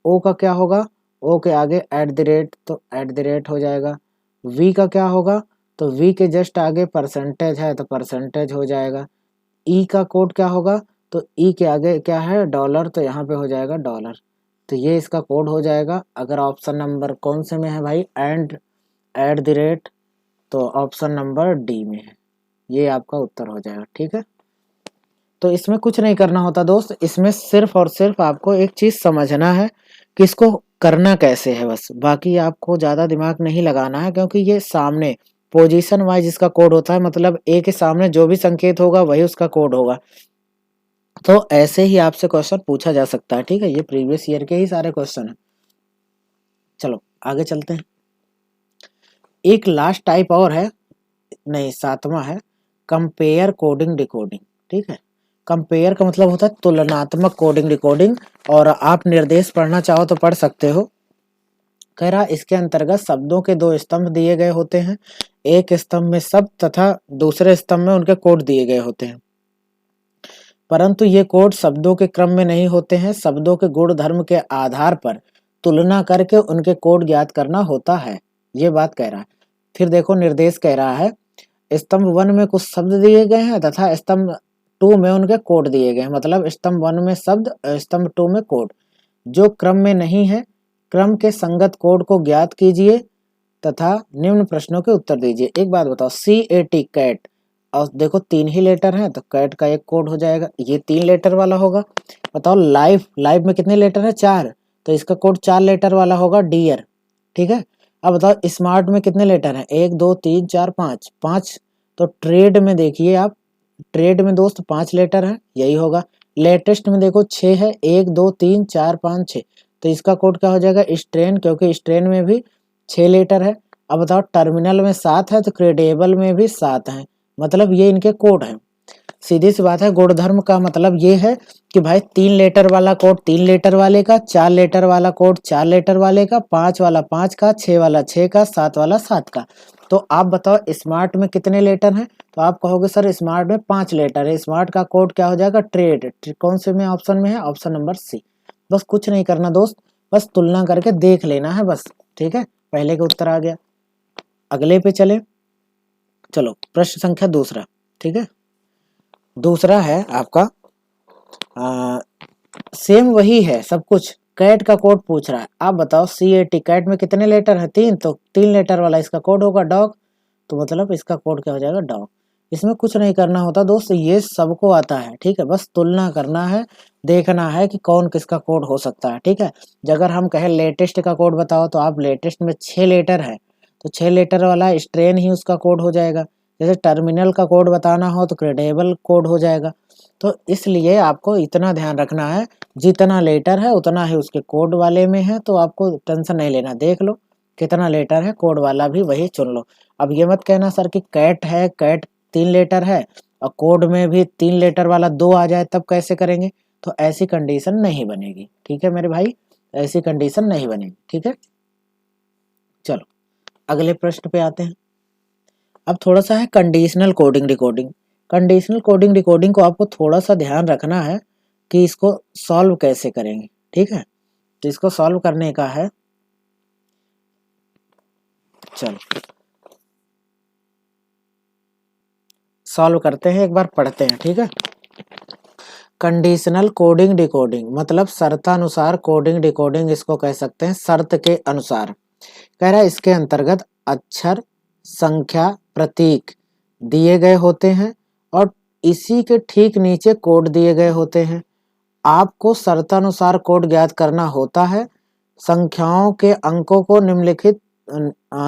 Speaker 1: ओ का क्या होगा? ओ के आगे @ तो @ हो जाएगा। वी का क्या होगा? तो वी के जस्ट आगे परसेंटेज है तो परसेंटेज हो जाएगा। ई का कोड क्या होगा? तो ई के आगे क्या है? डॉलर, तो यहाँ पे हो जाएगा डॉलर। तो ये इसका कोड हो जाएगा। अगर ऑप्शन नंबर कौन से में है भाई? एंड @ तो ऑप्शन नंबर डी में है, ये आपका उत्तर हो जाएगा। ठीक है, तो इसमें कुछ नहीं करना होता दोस्त, इसमें सिर्फ और सिर्फ आपको एक चीज समझना है कि इसको करना कैसे है, बस बाकी आपको ज्यादा दिमाग नहीं लगाना है, क्योंकि ये सामने पोजीशन वाइज इसका कोड होता है, मतलब ए के सामने जो भी संकेत होगा वही उसका कोड होगा। तो ऐसे ही आपसे क्वेश्चन पूछा जा सकता है। ठीक है, ये प्रीवियस ईयर के ही सारे क्वेश्चन है। चलो आगे चलते हैं। एक लास्ट टाइप और है, नहीं 7वां है, कंपेयर कोडिंग डिकोडिंग। ठीक है, कंपेयर का मतलब होता है तुलनात्मक कोडिंग डिकोडिंग, और आप निर्देश पढ़ना चाहो तो पढ़ सकते हो। कह रहा इसके अंतर्गत शब्दों के 2 स्तंभ दिए गए होते हैं, एक स्तंभ में शब्द तथा दूसरे स्तंभ में उनके कोड दिए गए होते हैं, परंतु ये कोड शब्दों के क्रम में नहीं होते हैं। शब्दों के गुण धर्म के आधार पर तुलना करके उनके कोड ज्ञात करना होता है, ये बात कह रहा है। फिर देखो निर्देश कह रहा है स्तंभ 1 में कुछ शब्द दिए गए हैं तथा स्तंभ 2 में उनके कोड दिए गए हैं, मतलब स्तंभ 1 में शब्द, स्तंभ 2 में कोड। जो क्रम में नहीं है, क्रम के संगत कोड को ज्ञात कीजिए तथा निम्न प्रश्नों के उत्तर दीजिए। एक बात बताओ, CAT कैट, और देखो 3 ही लेटर हैं तो कैट का एक कोड हो जाएगा, ये 3 लेटर वाला होगा। बताओ लाइफ, लाइफ में कितने लेटर है? 4, तो इसका कोड 4 लेटर वाला होगा, डियर। ठीक है, अब बताओ स्मार्ट में कितने लेटर हैं? 1 2 3 4 5, 5। तो ट्रेड में देखिए आप, ट्रेड में दोस्त 5 लेटर है, यही होगा। लेटेस्ट में देखो 6 है, 1 2 3 4 5 6, तो इसका कोड क्या हो जाएगा? स्ट्रेन, क्योंकि स्ट्रेन में भी 6 लेटर है। अब बताओ टर्मिनल में 7 है तो क्रेडिएबल में भी 7 है, मतलब ये इनके कोड हैं। सीधी सी बात है, गुणधर्म का मतलब ये है कि भाई 3 लेटर वाला कोड 3 लेटर वाले का, 4 लेटर वाला कोड 4 लेटर वाले का, 5 वाला 5 का, 6 वाला 6 का, 7 वाला 7 का। तो आप बताओ स्मार्ट में कितने लेटर हैं? तो आप कहोगे सर स्मार्ट में 5 लेटर है, स्मार्ट का कोड क्या हो जाएगा? ट्रेड। कौन से में ऑप्शन में है? Option number C. बस कुछ नहीं करना दोस्त, बस तुलना करके देख लेना है बस। ठीक है, पहले का उत्तर आ गया। अगले पे चले, चलो प्रश्न संख्या दूसरा, ठीक है। दूसरा है आपका सेम वही है सब कुछ, कैट का कोड पूछ रहा है। आप बताओ CAT, कैट में कितने लेटर है? 3, तो 3 लेटर वाला इसका कोड होगा डॉग, तो मतलब इसका कोड क्या हो जाएगा? डॉग। इसमें कुछ नहीं करना होता दोस्त, ये सबको आता है, ठीक है। बस तुलना करना है, देखना है कि कौन किसका कोड हो सकता है, ठीक है। अगर हम कहें लेटेस्ट का कोड बताओ, तो आप लेटेस्ट में 6 लेटर है, तो 6 लेटर वाला स्ट्रेन ही उसका कोड हो जाएगा। जैसे टर्मिनल का कोड बताना हो तो क्रेडिबल कोड हो जाएगा। तो इसलिए आपको इतना ध्यान रखना है, जितना लेटर है उतना ही उसके कोड वाले में है, तो आपको टेंशन नहीं लेना। देख लो कितना लेटर है, कोड वाला भी वही चुन लो। अब ये मत कहना सर कि कैट है, कैट 3 लेटर है और कोड में भी 3 लेटर वाला 2 आ जाए, तब कैसे करेंगे? तो ऐसी कंडीशन नहीं बनेगी, ठीक है मेरे भाई, ऐसी कंडीशन नहीं बनेगी, ठीक है। चलो अगले प्रश्न पे आते हैं। अब थोड़ा सा है conditional coding decoding. Conditional coding decoding को आपको थोड़ा सा ध्यान रखना है कि इसको सॉल्व कैसे करेंगे, ठीक है। तो इसको सॉल्व करने का है, चलो सॉल्व करते हैं, एक बार पढ़ते हैं, ठीक है। कंडीशनल कोडिंग डिकोडिंग मतलब शर्तानुसार कोडिंग डिकोडिंग, इसको कह सकते हैं शर्त के अनुसार। कह रहा है इसके अंतर्गत अक्षर, संख्या, प्रतीक दिए गए होते हैं और इसी के ठीक नीचे कोड दिए गए होते हैं। आपको शर्तानुसार कोड ज्ञात करना होता है। संख्याओं के अंकों को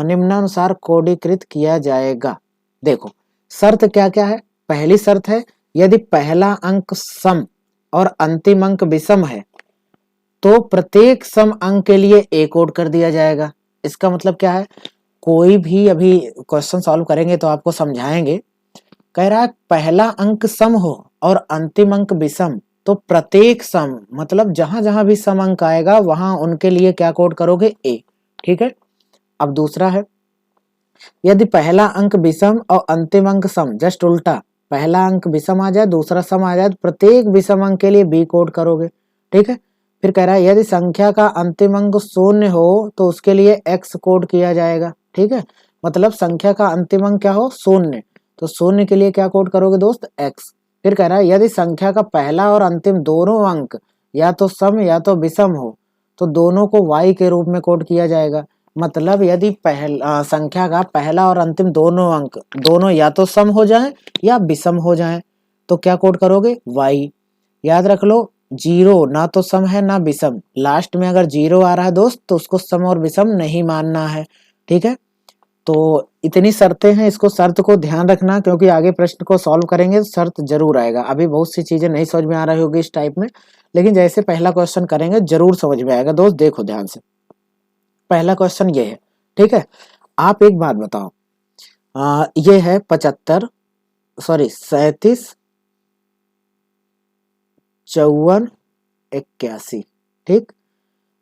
Speaker 1: निम्नानुसार कोडीकृत किया जाएगा। देखो शर्त क्या क्या है। पहली शर्त है यदि पहला अंक सम और अंतिम अंक विषम है तो प्रत्येक सम अंक के लिए ए कोड कर दिया जाएगा। इसका मतलब क्या है, कोई भी अभी क्वेश्चन सॉल्व करेंगे तो आपको समझाएंगे। कह रहा है पहला अंक सम हो और अंतिम अंक विषम, तो प्रत्येक सम मतलब जहां जहां भी सम अंक आएगा वहां उनके लिए क्या कोड करोगे? ए, ठीक है। अब दूसरा है यदि पहला अंक विषम और अंतिम अंक सम, जस्ट उल्टा, पहला अंक विषम आ जाए दूसरा सम आ जाए तो प्रत्येक विषम अंक के लिए बी कोड करोगे, ठीक है। फिर कह रहा है यदि संख्या का अंतिम अंक 0 हो तो उसके लिए एक्स कोड किया जाएगा, ठीक है। मतलब संख्या का अंतिम अंक क्या हो? 0, तो 0 के लिए क्या कोड करोगे दोस्त? एक्स। फिर कह रहा है यदि संख्या का पहला और अंतिम दोनों अंक या तो सम या तो विषम हो तो दोनों को वाई के रूप में कोड किया जाएगा। मतलब यदि संख्या का पहला और अंतिम दोनों अंक दोनों या तो सम हो जाएं या विषम हो जाएं तो क्या कोड करोगे? वाई। याद रख लो 0 ना तो सम है ना विषम, लास्ट में अगर 0 आ रहा है दोस्त तो उसको सम और विषम नहीं मानना है, ठीक है। तो इतनी शर्तें हैं, इसको शर्त को ध्यान रखना क्योंकि आगे प्रश्न को सॉल्व करेंगे तो शर्त जरूर आएगा। अभी बहुत सी चीजें नहीं समझ में आ रही होगी इस टाइप में, लेकिन जैसे पहला क्वेश्चन करेंगे जरूर समझ में आएगा दोस्त। देखो ध्यान से, पहला क्वेश्चन ये है, ठीक है। आप एक बात बताओ, ये है 37, सॉरी 37, 54, 81, ठीक।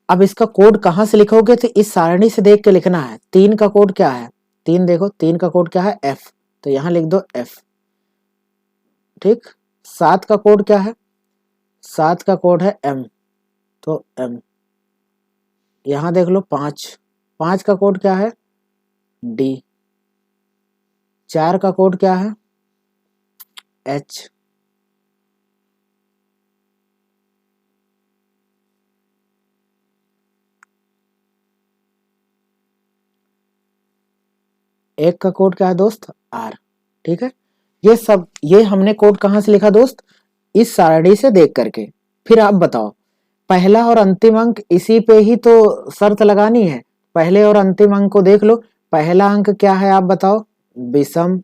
Speaker 1: अब इसका कोड कहां से लिखोगे? तो इस सारणी से देख के लिखना है। 3 का कोड क्या है? 3 देखो, 3 का कोड क्या है? एफ, तो यहां लिख दो एफ, ठीक। 7 का कोड क्या है? 7 का कोड है एम, तो एम। यहां देख लो 5, 5 का कोड क्या है? डी। 4 का कोड क्या है? एच। एक का कोड क्या है दोस्त? आर, ठीक है। ये सब ये हमने कोड कहां से लिखा दोस्त? इस सारणी से देख करके। फिर आप बताओ पहला और अंतिम अंक इसी पे ही तो शर्त लगानी है। पहले और अंतिम अंक को देख लो, पहला अंक क्या है आप बताओ? विषम।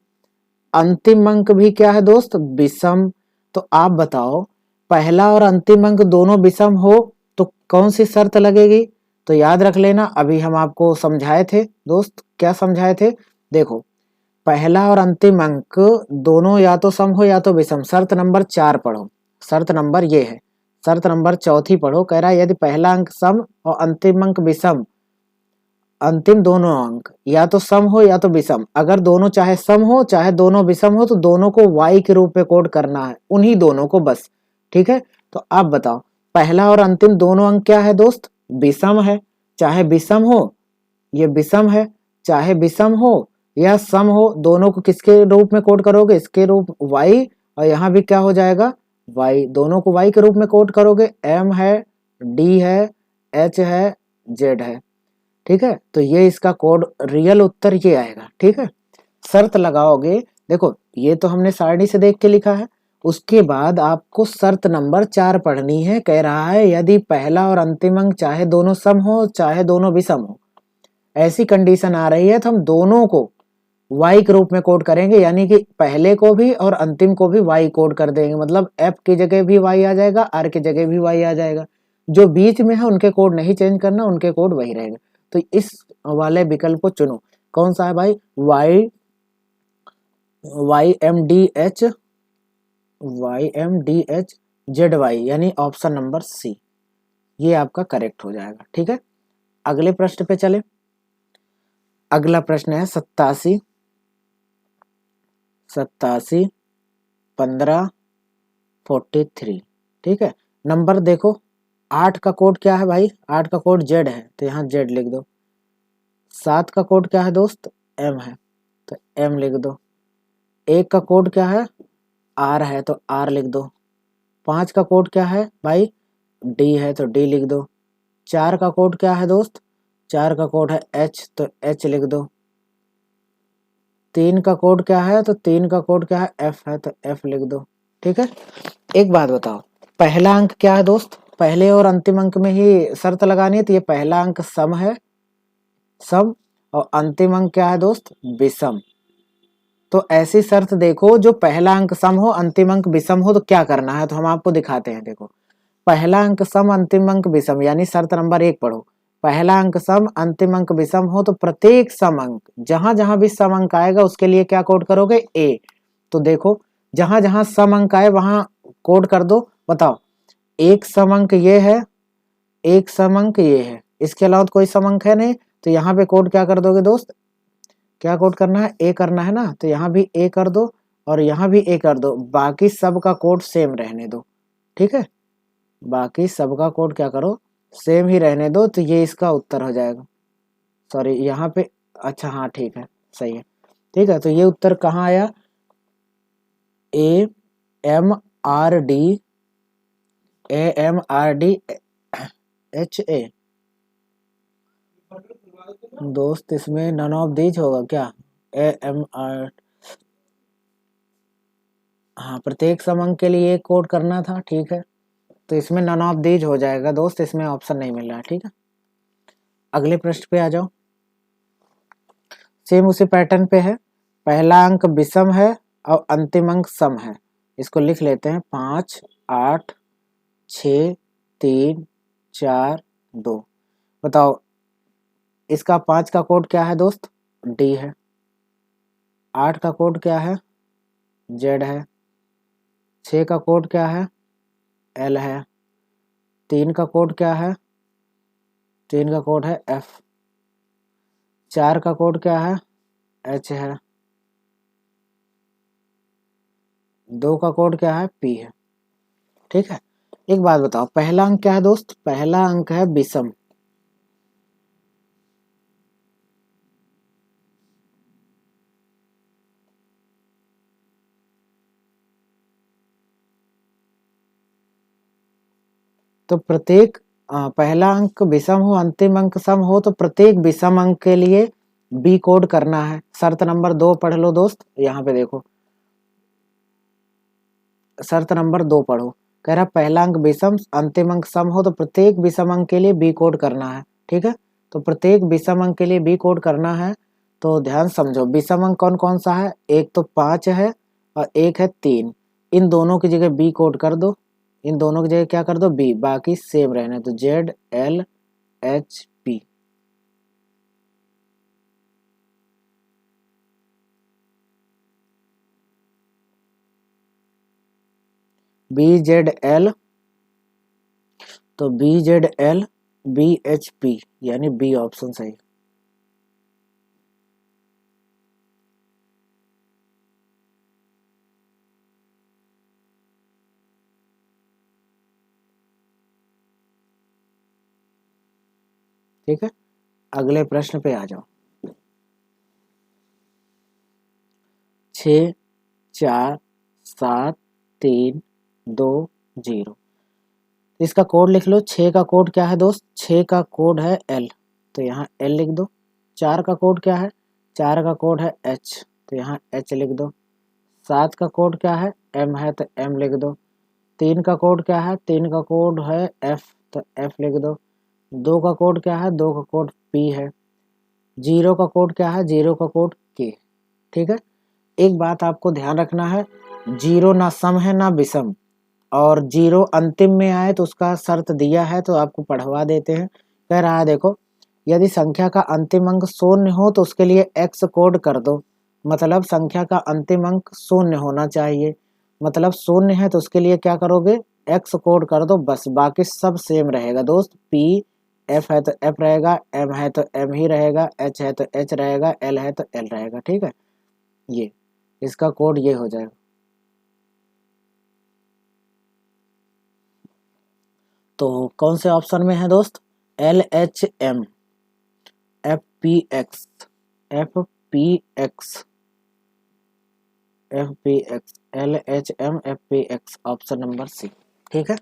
Speaker 1: अंतिम अंक भी क्या है दोस्त? विषम। तो आप बताओ पहला और अंतिम अंक दोनों विषम हो तो कौन सी शर्त लगेगी? तो याद रख लेना, अभी हम आपको समझाए थे दोस्त। क्या समझाए थे? देखो पहला और अंतिम अंक दोनों या तो सम हो या तो विषम। शर्त नंबर 4 पढ़ो, शर्त नंबर ये है। शर्त नंबर चौथी पढ़ो, कह रहा है यदि पहला अंक सम और अंतिम अंक विषम, अंतिम दोनों अंक या तो सम हो या तो विषम। अगर दोनों चाहे सम हो चाहे दोनों विषम हो तो दोनों को y के रूप में कोड करना है, उन्हीं दोनों को बस, ठीक है। तो आप बताओ पहला और अंतिम दोनों अंक क्या है दोस्त? विषम है। चाहे विषम हो ये विषम है, चाहे विषम हो या सम हो, दोनों को किसके रूप में कोड करोगे, इसके रूप y, और यहाँ भी क्या हो जाएगा y, दोनों को y के रूप में कोड करोगे। m है, d है, h है, z है, ठीक है। तो ये इसका कोड रियल उत्तर ये आएगा, ठीक है। शर्त लगाओगे, देखो ये तो हमने सारणी से देख के लिखा है, उसके बाद आपको शर्त नंबर 4 पढ़नी है। कह रहा है यदि पहला और अंतिम अंक चाहे दोनों सम हो चाहे दोनों विषम हो, ऐसी कंडीशन आ रही है तो हम दोनों को y के रूप में कोड करेंगे, यानी कि पहले को भी और अंतिम को भी y कोड कर देंगे। मतलब f की जगह भी y आ जाएगा, r की जगह भी y आ जाएगा। जो बीच में है उनके कोड नहीं चेंज करना, उनके कोड वही रहेगा। तो इस वाले विकल्प को चुनो। कौन सा है भाई, YMDH ZY, यानी ऑप्शन नंबर सी, ये आपका करेक्ट हो जाएगा, ठीक है। अगले प्रश्न पे चले। अगला प्रश्न है 87 15 43, ठीक है। नंबर देखो, 8 का कोड क्या है भाई, 8 का कोड Z है तो यहाँ Z लिख दो। 7 का कोड क्या है दोस्त, M है तो M लिख दो। 1 का कोड क्या है, R है तो R लिख दो। 5 का कोड क्या है भाई, D है तो D लिख दो। 4 का कोड क्या है दोस्त, 4 का कोड है H तो H लिख दो। 3 का कोड क्या है, तो 3 का कोड क्या है, F है तो F लिख दो, ठीक है। एक बात बताओ, पहला अंक क्या है दोस्त, पहले और अंतिम अंक में ही शर्त लगानी है, तो ये पहला अंक सम है, सम, और अंतिम अंक क्या है दोस्त, विषम। तो ऐसी शर्त देखो जो पहला अंक सम हो अंतिम अंक विषम हो, तो क्या करना है, तो हम आपको दिखाते हैं। देखो, पहला अंक सम अंतिम अंक विषम, यानी शर्त नंबर 1 पढ़ो। पहला अंक सम अंतिम अंक विषम हो तो प्रत्येक सम अंक, जहां जहां भी सम अंक आएगा उसके लिए क्या कोड करोगे, ए। तो देखो, जहां जहां सम अंक आए वहां कोड कर दो। बताओ, एक सम अंक ये है, एक सम अंक ये है, इसके अलावा तो कोई सम अंक है नहीं, तो यहाँ पे कोड क्या कर दोगे दोस्त, क्या कोड करना है, ए करना है ना, तो यहाँ भी ए कर दो और यहाँ भी ए कर दो। बाकी सब का कोड सेम रहने दो, ठीक है। बाकी सबका कोड क्या करो, सेम ही रहने दो, तो ये इसका उत्तर हो जाएगा। सॉरी यहाँ पे, अच्छा हाँ ठीक है, सही है, ठीक है। तो ये उत्तर कहाँ आया, AMRD HA। दोस्त इसमें नन ऑफ दीज होगा क्या, AMR, हाँ प्रत्येक समंक के लिए एक कोड करना था, ठीक है। तो इसमें नन ऑफ दीज हो जाएगा दोस्त, इसमें ऑप्शन नहीं मिल रहा, ठीक है। अगले प्रश्न पे आ जाओ। सेम उसी पैटर्न पे है, पहला अंक विषम है और अंतिम अंक सम है। इसको लिख लेते हैं 5 8 6 3 4 2। बताओ, इसका 5 का कोड क्या है दोस्त, डी है। 8 का कोड क्या है, जेड है। 6 का कोड क्या है, एल है। 3 का कोड क्या है, 3 का कोड है एफ। 4 का कोड क्या है, एच है। 2 का कोड क्या है, पी है, ठीक है। एक बात बताओ, पहला अंक क्या है दोस्त, पहला अंक है विषम, तो प्रत्येक पहला अंक विषम हो अंतिम अंक सम हो तो प्रत्येक विषम अंक के लिए बी कोड करना है। शर्त नंबर 2 पढ़ लो दोस्त, यहाँ पे देखो, शर्त नंबर 2 पढ़ो। कह रहा पहला अंक विषम अंतिम अंक सम हो तो प्रत्येक विषम अंक के लिए बी कोड करना है, ठीक है। तो प्रत्येक विषम अंक के लिए बी कोड करना है, तो ध्यान समझो, विषम अंक कौन कौन सा है, एक तो 5 है और एक है 3। इन दोनों की जगह बी कोड कर दो, इन दोनों की जगह क्या कर दो, बी, बाकी सेम रहने तो Z L H P. B Z L, तो B Z L B H P, यानी बी ऑप्शन सही। ठीक है, अगले प्रश्न पे आ जाओ। 6 4 7 3 2 0। इसका कोड लिख लो। 6 का कोड क्या है दोस्त? 6 का कोड है L, तो यहाँ L लिख दो। 4 का कोड क्या है? 4 का कोड है H, तो यहाँ H लिख दो। 7 का कोड क्या है? M है, तो M लिख दो। 3 का कोड क्या है? 3 का कोड है F, तो F लिख दो। 2 का कोड क्या है? 2 का कोड P है। 0 का कोड क्या है? 0 का कोड K। ठीक है। एक बात आपको ध्यान रखना है, 0 ना सम है ना विषम, और 0 अंतिम में आए तो उसका शर्त दिया है, तो आपको पढ़वा देते हैं। कह रहा है देखो, यदि संख्या का अंतिम अंक 0 हो तो उसके लिए x कोड कर दो। मतलब संख्या का अंतिम अंक 0 होना चाहिए। मतलब 0 है तो उसके लिए क्या करोगे? x कोड कर दो, बस। बाकी सब सेम रहेगा दोस्त। p f है तो f रहेगा, m है तो m ही रहेगा, h है तो h रहेगा, l है तो l रहेगा। ठीक है, ये इसका कोड ये हो जाएगा। तो कौन से ऑप्शन में है दोस्त? LHM FPX FPX FPX LHM FPX, option number C. ठीक है,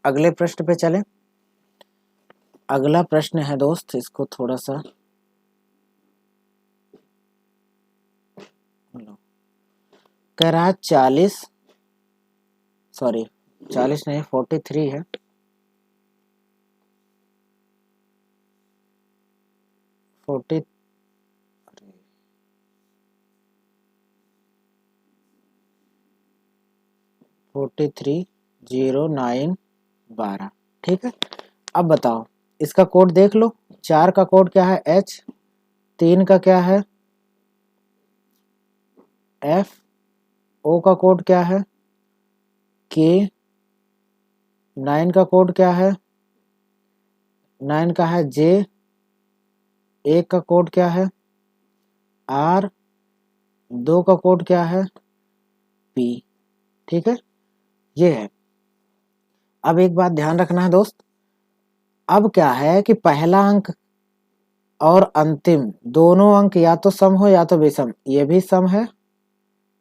Speaker 1: अगले प्रश्न पे चलें। अगला प्रश्न है दोस्त, इसको थोड़ा सा कह रहा है 40 नहीं 43 है। 40 43 0 9 12। ठीक है, अब बताओ इसका कोड देख लो। 4 का कोड क्या है? H। 3 का क्या है? F। O का कोड क्या है? K। 9 का कोड क्या है? 9 का है J। 1 का कोड क्या है? R। 2 का कोड क्या है? P। ठीक है, ये है। अब एक बात ध्यान रखना है दोस्त, अब क्या है कि पहला अंक और अंतिम दोनों अंक या तो सम हो या तो विषम। ये भी सम है,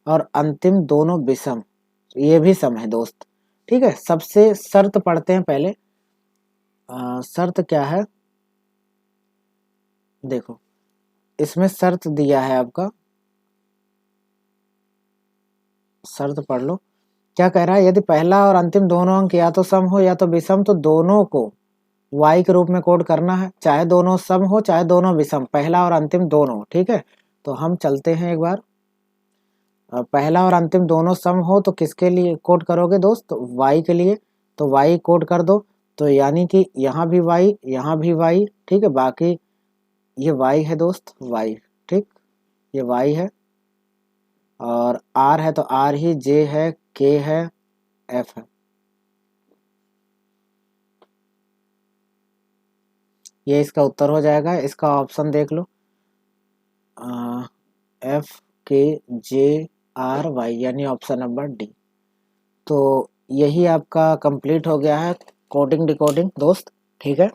Speaker 1: और अंतिम दोनों विषम, ये भी सम है दोस्त। ठीक है, सबसे शर्त पढ़ते हैं पहले। शर्त क्या है? देखो, इसमें शर्त दिया है आपका, शर्त पढ़ लो। क्या कह रहा है? यदि पहला और अंतिम दोनों अंक या तो सम हो या तो विषम, तो दोनों को y के रूप में कोड करना है, चाहे दोनों सम हो चाहे दोनों विषम, पहला और अंतिम दोनों। ठीक है, तो हम चलते हैं एक बार। पहला और अंतिम दोनों सम हो तो किसके लिए कोड करोगे दोस्त? y के लिए, तो y कोड कर दो। तो यानी कि यहाँ भी y, यहाँ भी y। ठीक है, बाकी ये y है दोस्त, y। ठीक, ये y है, और r है तो r ही, j है, k है, f है। ये इसका उत्तर हो जाएगा। इसका ऑप्शन देख लो, FKJRY, यानी ऑप्शन नंबर डी। तो यही आपका कंप्लीट हो गया है कोडिंग डिकोडिंग दोस्त। ठीक है,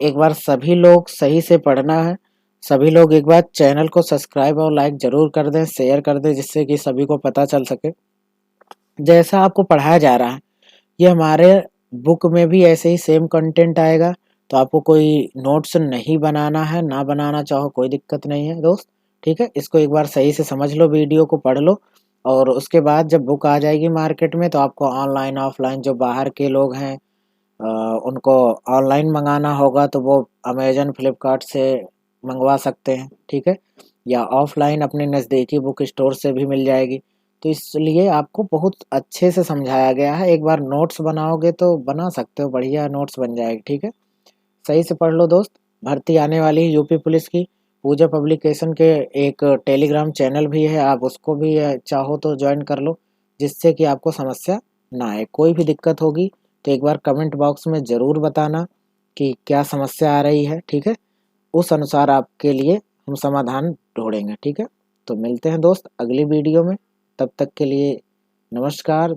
Speaker 1: एक बार सभी लोग सही से पढ़ना है। सभी लोग एक बार चैनल को सब्सक्राइब और लाइक जरूर कर दें, शेयर कर दें, जिससे कि सभी को पता चल सके। जैसा आपको पढ़ाया जा रहा है, ये हमारे बुक में भी ऐसे ही सेम कंटेंट आएगा। तो आपको कोई नोट्स नहीं बनाना है, ना बनाना चाहो कोई दिक्कत नहीं है दोस्त। ठीक है, इसको एक बार सही से समझ लो, वीडियो को पढ़ लो, और उसके बाद जब बुक आ जाएगी मार्केट में तो आपको ऑनलाइन ऑफलाइन जो बाहर के लोग हैं उनको ऑनलाइन मंगाना होगा तो वो अमेजन फ्लिपकार्ट से मंगवा सकते हैं। ठीक है, या ऑफलाइन अपने नज़दीकी बुक स्टोर से भी मिल जाएगी। तो इसलिए आपको बहुत अच्छे से समझाया गया है। एक बार नोट्स बनाओगे तो बना सकते हो, बढ़िया नोट्स बन जाएगी। ठीक है, सही से पढ़ लो दोस्त। भर्ती आने वाली है यूपी पुलिस की। पूजा पब्लिकेशन के एक टेलीग्राम चैनल भी है, आप उसको भी चाहो तो ज्वाइन कर लो, जिससे कि आपको समस्या ना आए। कोई भी दिक्कत होगी तो एक बार कमेंट बॉक्स में ज़रूर बताना कि क्या समस्या आ रही है। ठीक है, उस अनुसार आपके लिए हम समाधान ढूंढेंगे। ठीक है, तो मिलते हैं दोस्त अगली वीडियो में। तब तक के लिए नमस्कार।